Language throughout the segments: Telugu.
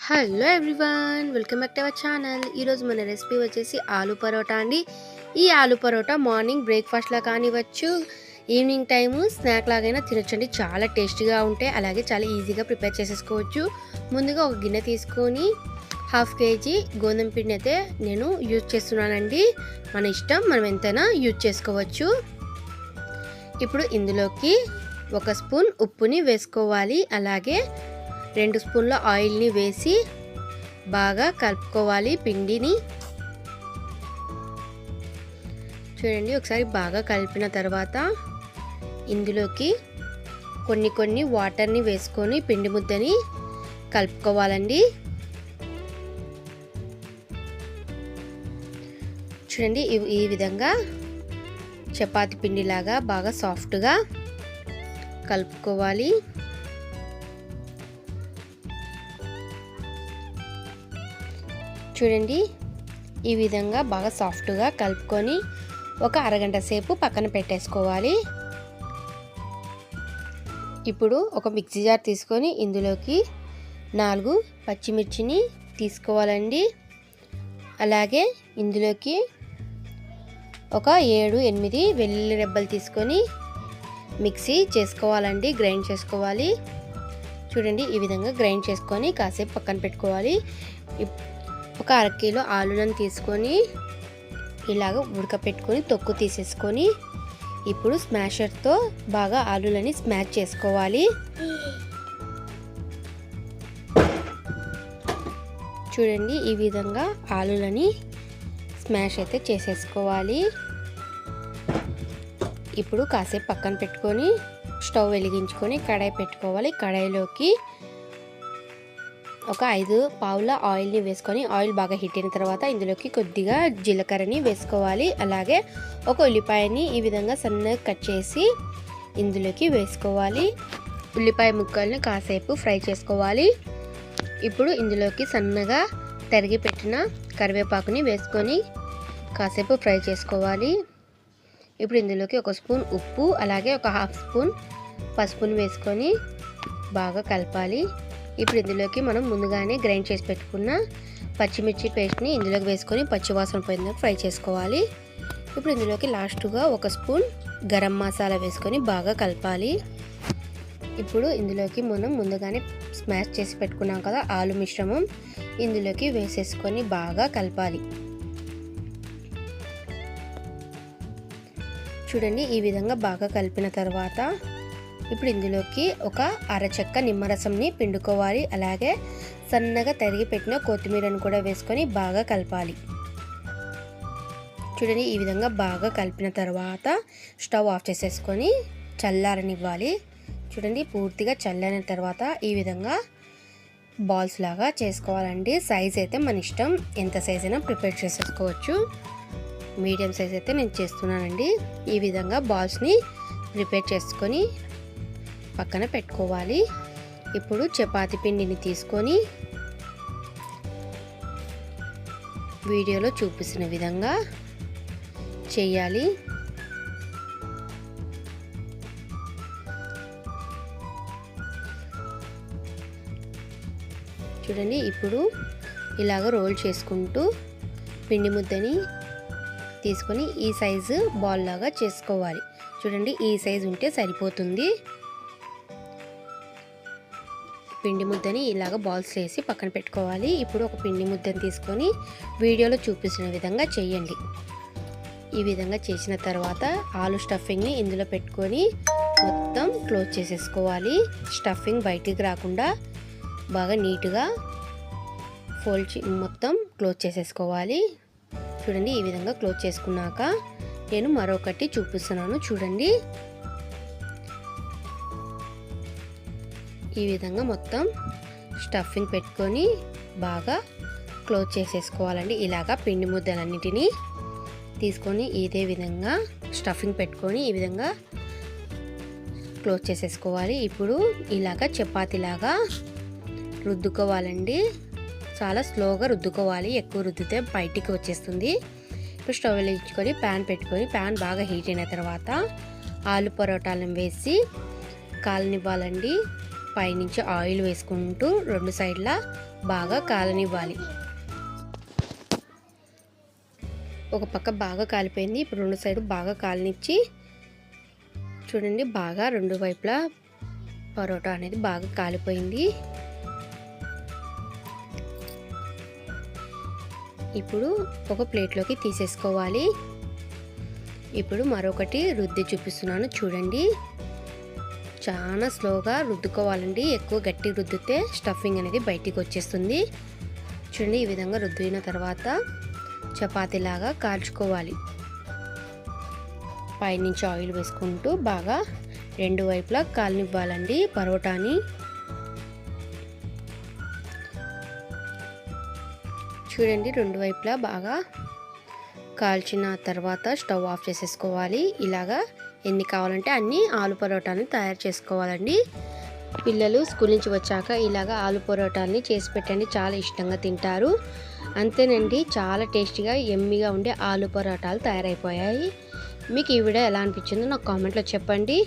Hello everyone, welcome back to our channel. ఈరోజు మన రెసిపీ వచ్చేసి ఆలూ పరోటా అండి. ఈ ఆలూ పరోటా మార్నింగ్ బ్రేక్ఫాస్ట్లా కానివ్వచ్చు, ఈవినింగ్ టైము స్నాక్ లాగైనా తినొచ్చండి. చాలా టేస్టీగా ఉంటాయి, అలాగే చాలా ఈజీగా ప్రిపేర్ చేసేసుకోవచ్చు. ముందుగా ఒక గిన్నె తీసుకొని 1/2 kg గోధుమ పిండి అయితే నేను యూజ్ చేస్తున్నానండి. మన ఇష్టం, మనం ఎంతైనా యూజ్ చేసుకోవచ్చు. ఇప్పుడు ఇందులోకి 1 స్పూన్ ఉప్పుని వేసుకోవాలి, అలాగే 2 స్పూన్ల ఆయిల్ని వేసి బాగా కలుపుకోవాలి పిండిని. చూడండి, ఒకసారి బాగా కలిపిన తర్వాత ఇందులోకి కొన్ని వాటర్ని వేసుకొని పిండి ముద్దని కలుపుకోవాలండి. చూడండి, ఈ విధంగా చపాతీ పిండిలాగా బాగా సాఫ్ట్గా కలుపుకోవాలి. చూడండి, ఈ విధంగా బాగా సాఫ్ట్గా కలుపుకొని ఒక అరగంట సేపు పక్కన పెట్టేసుకోవాలి. ఇప్పుడు ఒక మిక్సీ జార్ తీసుకొని ఇందులోకి 4 పచ్చిమిర్చిని తీసుకోవాలండి. అలాగే ఇందులోకి ఒక 7-8 వెల్లుల్లి రెబ్బలు తీసుకొని మిక్సీ చేసుకోవాలండి, గ్రైండ్ చేసుకోవాలి. చూడండి, ఈ విధంగా గ్రైండ్ చేసుకొని కాసేపు పక్కన పెట్టుకోవాలి. ఒక 1/2 కిలో ఆలులను తీసుకొని ఇలాగ ఉడకపెట్టుకొని తొక్కు తీసేసుకొని ఇప్పుడు స్మాషర్తో బాగా ఆలులని స్మాష్ చేసుకోవాలి. చూడండి, ఈ విధంగా ఆలులని స్మాష్ అయితే చేసేసుకోవాలి. ఇప్పుడు కాసేపు పక్కన పెట్టుకొని స్టవ్ వెలిగించుకొని కడాయి పెట్టుకోవాలి. కడాయిలోకి ఒక 5 పావుల ఆయిల్ని వేసుకొని ఆయిల్ బాగా హీట్ అయిన తర్వాత ఇందులోకి కొద్దిగా జీలకర్రని వేసుకోవాలి. అలాగే ఒక ఉల్లిపాయని ఈ విధంగా సన్నగా కట్ చేసి ఇందులోకి వేసుకోవాలి. ఉల్లిపాయ ముక్కల్ని కాసేపు ఫ్రై చేసుకోవాలి. ఇప్పుడు ఇందులోకి సన్నగా తరిగి పెట్టిన కరివేపాకుని వేసుకొని కాసేపు ఫ్రై చేసుకోవాలి. ఇప్పుడు ఇందులోకి 1 స్పూన్ ఉప్పు, అలాగే ఒక 1/2 స్పూన్ పసుపుని వేసుకొని బాగా కలపాలి. ఇప్పుడు ఇందులోకి మనం ముందుగానే గ్రైండ్ చేసి పెట్టుకున్న పచ్చిమిర్చి పేస్ట్ని ఇందులోకి వేసుకొని పచ్చివాసన పోయిన ఫ్రై చేసుకోవాలి. ఇప్పుడు ఇందులోకి లాస్ట్గా 1 స్పూన్ గరం మసాలా వేసుకొని బాగా కలపాలి. ఇప్పుడు ఇందులోకి మనం ముందుగానే స్మాష్ చేసి పెట్టుకున్నాం కదా ఆలు మిశ్రమం, ఇందులోకి వేసేసుకొని బాగా కలపాలి. చూడండి, ఈ విధంగా బాగా కలిపిన తర్వాత ఇప్పుడు ఇందులోకి ఒక అరచెక్క నిమ్మరసంని పిండుకోవాలి. అలాగే సన్నగా తరిగి పెట్టిన కొత్తిమీరను కూడా వేసుకొని బాగా కలపాలి. చూడండి, ఈ విధంగా బాగా కలిపిన తర్వాత స్టవ్ ఆఫ్ చేసేసుకొని చల్లారనివ్వాలి. చూడండి, పూర్తిగా చల్లారిన తర్వాత ఈ విధంగా బాల్స్ లాగా చేసుకోవాలండి. సైజ్ అయితే మన ఇష్టం, ఎంత సైజ్ అయినా ప్రిపేర్ చేసేసుకోవచ్చు. మీడియం సైజ్ అయితే నేను చేస్తున్నానండి. ఈ విధంగా బాల్స్ని ప్రిపేర్ చేసుకొని పక్కన పెట్టుకోవాలి. ఇప్పుడు చపాతీ పిండిని తీసుకొని వీడియోలో చూపిస్తున్న విధంగా చేయాలి. చూడండి, ఇప్పుడు ఇలాగ రోల్ చేసుకుంటూ పిండి ముద్దని తీసుకొని ఈ సైజు బాల్ లాగా చేసుకోవాలి. చూడండి, ఈ సైజు ఉంటే సరిపోతుంది. పిండి ముద్దని ఇలాగ బాల్స్ వేసి పక్కన పెట్టుకోవాలి. ఇప్పుడు ఒక పిండి ముద్దని తీసుకొని వీడియోలో చూపిస్తున్న విధంగా చేయండి. ఈ విధంగా చేసిన తర్వాత ఆలు స్టఫింగ్ని ఇందులో పెట్టుకొని మొత్తం క్లోజ్ చేసేసుకోవాలి. స్టఫింగ్ బయటికి రాకుండా బాగా నీట్గా ఫోల్డ్ మొత్తం క్లోజ్ చేసేసుకోవాలి. చూడండి, ఈ విధంగా క్లోజ్ చేసుకున్నాక నేను మరొకటి చూపిస్తున్నాను. చూడండి, ఈ విధంగా మొత్తం స్టఫింగ్ పెట్టుకొని బాగా క్లోజ్ చేసేసుకోవాలండి. ఇలాగా పిండి ముద్దలన్నిటినీ తీసుకొని ఇదే విధంగా స్టఫింగ్ పెట్టుకొని ఈ విధంగా క్లోజ్ చేసేసుకోవాలి. ఇప్పుడు ఇలాగా చపాతీలాగా రుద్దుకోవాలండి. చాలా స్లోగా రుద్దుకోవాలి, ఎక్కువ రుద్దితే బయటికి వచ్చేస్తుంది. ఇప్పుడు స్టవ్ వెలిగించుకొని ప్యాన్ పెట్టుకొని ప్యాన్ బాగా హీట్ అయిన తర్వాత ఆలు పరోటాలను వేసి కాలనివ్వాలండి. పైనుంచి ఆయిల్ వేసుకుంటూ 2 సైడ్ల బాగా కాలనివ్వాలి. ఒక పక్క బాగా కాలిపోయింది. ఇప్పుడు రెండు సైడ్ బాగా కాలనిచ్చి చూడండి, బాగా రెండు వైపులా పరోటా అనేది బాగా కాలిపోయింది. ఇప్పుడు ఒక ప్లేట్లోకి తీసేసుకోవాలి. ఇప్పుడు మరొకటి రుద్ది చూపిస్తున్నాను చూడండి. చాలా స్లోగా రుద్దుకోవాలండి. ఎక్కువ గట్టి రుద్దితే స్టఫింగ్ అనేది బయటికి వచ్చేస్తుంది. చూడండి, ఈ విధంగా రుద్దిన తర్వాత చపాతీలాగా కాల్చుకోవాలి. పైనుంచి ఆయిల్ వేసుకుంటూ బాగా రెండు వైపులా కాలనివ్వాలండి పరోటాని. చూడండి, రెండు వైపులా బాగా కాల్చిన తర్వాత స్టవ్ ఆఫ్ చేసేసుకోవాలి. ఇలాగా ఎన్ని కావాలంటే అన్ని ఆలు పరోటాని తయారు చేసుకోవాలండి. పిల్లలు స్కూల్ నుంచి వచ్చాక ఇలాగా ఆలు పరోటాని చేసి పెట్టండి, చాలా ఇష్టంగా తింటారు. అంతేనండి, చాలా టేస్టీగా యమ్మీగా ఉండే ఆలు పరోటాలు తయారైపోయాయి. మీకు ఈ వీడియో ఎలా అనిపించిందో నాకు కామెంట్లో చెప్పండి.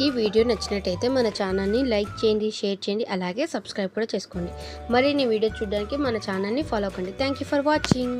ఈ వీడియో నచ్చినట్టయితే మన ఛానల్ని లైక్ చేయండి, షేర్ చేయండి, అలాగే సబ్స్క్రైబ్ కూడా చేసుకోండి. మరిన్ని వీడియో చూడడానికి మన ఛానల్ని ఫాలో కండి. Thank you for watching.